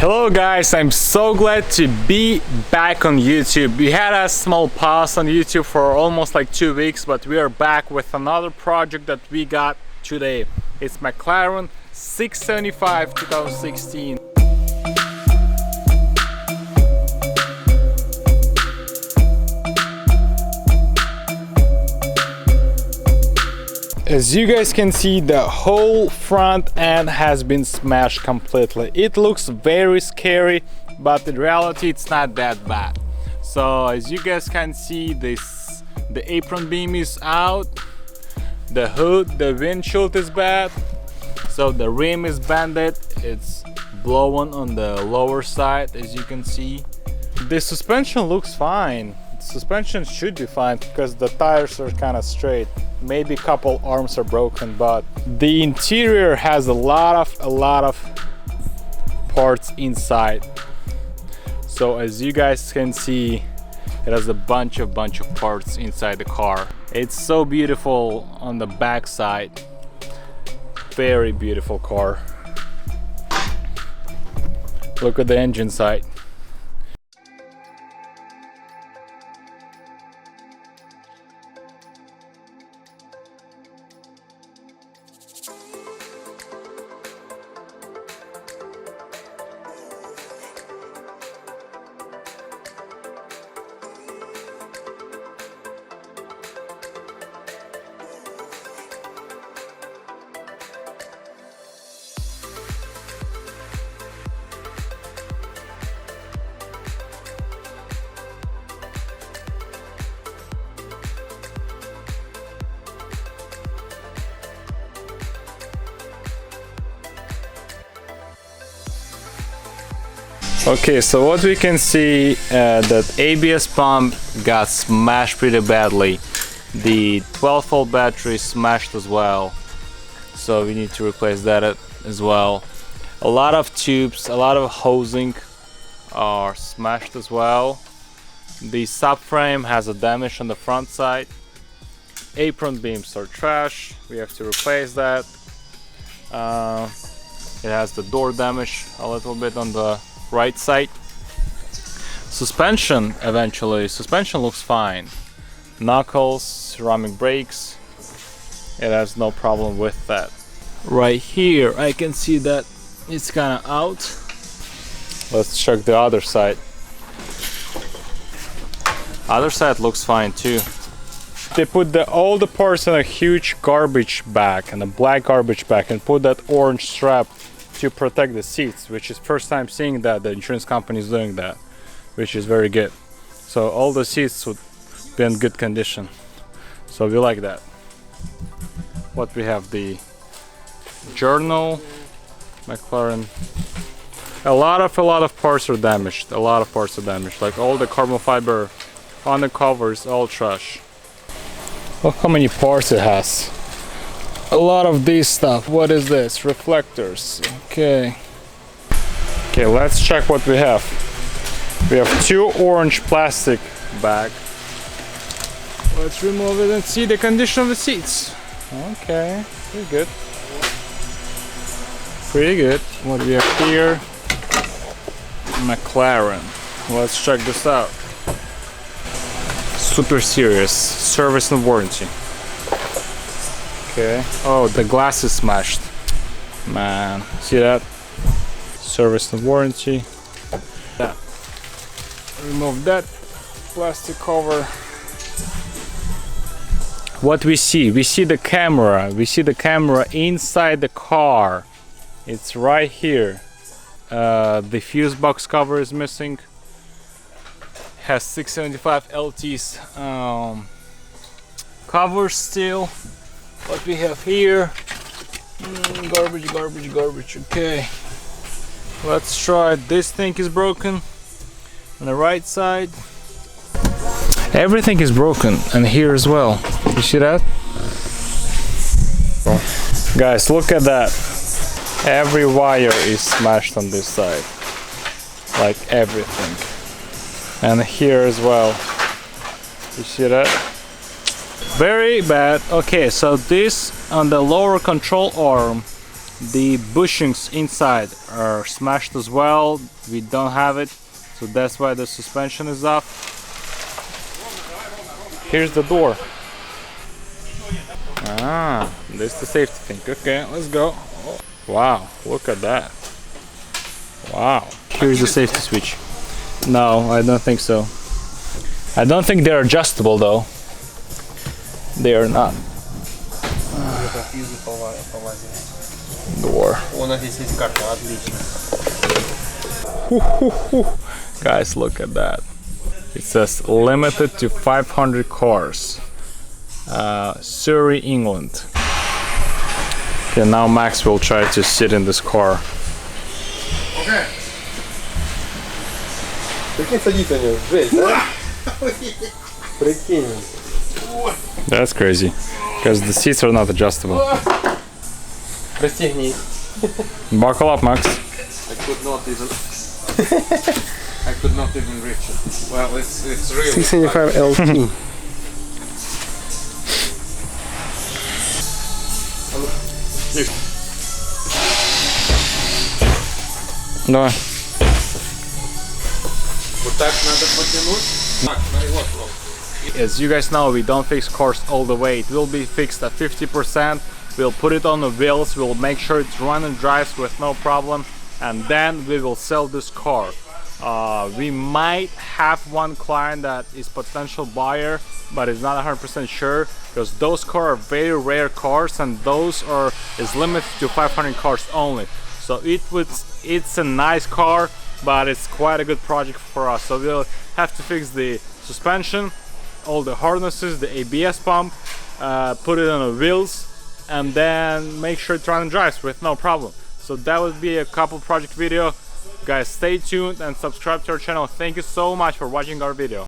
Hello guys, I'm so glad to be back on YouTube. We had a small pause on YouTube for almost like 2 weeks, but we are back with another project that we got today. It's McLaren 675 2016. As you guys can see, the whole front end has been smashed completely. It looks very scary, but in reality it's not that bad. So as you guys can see, the apron beam is out, the hood, the windshield is bad, so the rim is bended, it's blown on the lower side, as you can see. The suspension looks fine. Suspension should be fine because the tires are kind of straight. Maybe a couple arms are broken, but the interior has a lot of parts inside. So as you guys can see, it has a bunch of parts inside the car. It's so beautiful on the back side. Very beautiful car. Look at the engine side. Okay, so what we can see, that ABS pump got smashed pretty badly. The 12-volt battery smashed as well, so we need to replace that as well. A lot of tubes, a lot of hosing are smashed as well. The subframe has a damage on the front side. Apron beams are trash, we have to replace that. It has the door damage a little bit on the right side. Suspension looks fine. Knuckles, ceramic brakes, it has no problem with that. Right here I can see that it's kind of out. Let's check the other side. Other side looks fine too. They put all the parts in a huge garbage bag, and a black garbage bag, and put that orange strap to protect the seats, which is first time seeing that the insurance company is doing that, which is very good. So all the seats would be in good condition, so we like that. What we have, the journal, McLaren. A lot of parts are damaged. Like all the carbon fiber on the covers, all trash. Look how many parts it has. A lot of this stuff. What is this? Reflectors. Okay, let's check what we have. We have 2 orange plastic bag. Let's remove it and see the condition of the seats. Okay, pretty good. What we have here? McLaren. Let's check this out. Super serious. Service and warranty. Okay. Oh, the glass is smashed. Man, see that? Service and warranty. That. Remove that plastic cover. What we see? We see the camera. We see the camera inside the car. It's right here. The fuse box cover is missing. Has 675 LT's cover still. What we have here, garbage. Okay, let's try it. This thing is broken on the right side. Everything is broken, and here as well. You see that? Guys, look at that. Every wire is smashed on this side, like everything, and here as well. You see that? Very bad. Okay, so this on the lower control arm The bushings inside are smashed as well. We don't have it, so that's why the suspension is off. Here's the door. Ah, this is the safety thing. Okay, let's go. Wow, look at that. Wow. Here's the safety switch. No, I don't think so. I don't think they're adjustable though. They are not. Door. Guys, look at that. It says limited to 500 cars. Surrey, England. Okay, now Max will try to sit in this car. Okay. Прикинь, садись на него. Жесть, да? Прикинь. That's crazy, because the seats are not adjustable. Пристегни. Buckle up, Max. I could not even. I could not even reach it. Well, it's really. 675 LT. Давай. Вот так надо потянуть. Так, смотри, вот. As you guys know, we don't fix cars all the way. It will be fixed at 50%. We'll put it on the wheels. We'll make sure it runs and drives with no problem, and then we will sell this car. We might have one client that is potential buyer, but is not 100% sure, because those cars are very rare cars, and those is limited to 500 cars only. So it's a nice car, but it's quite a good project for us. So we'll have to fix the suspension, all the harnesses, the ABS pump, put it on the wheels, and then make sure it runs and drives with no problem. So that would be a couple project video. Guys, stay tuned and subscribe to our channel. Thank you so much for watching our video.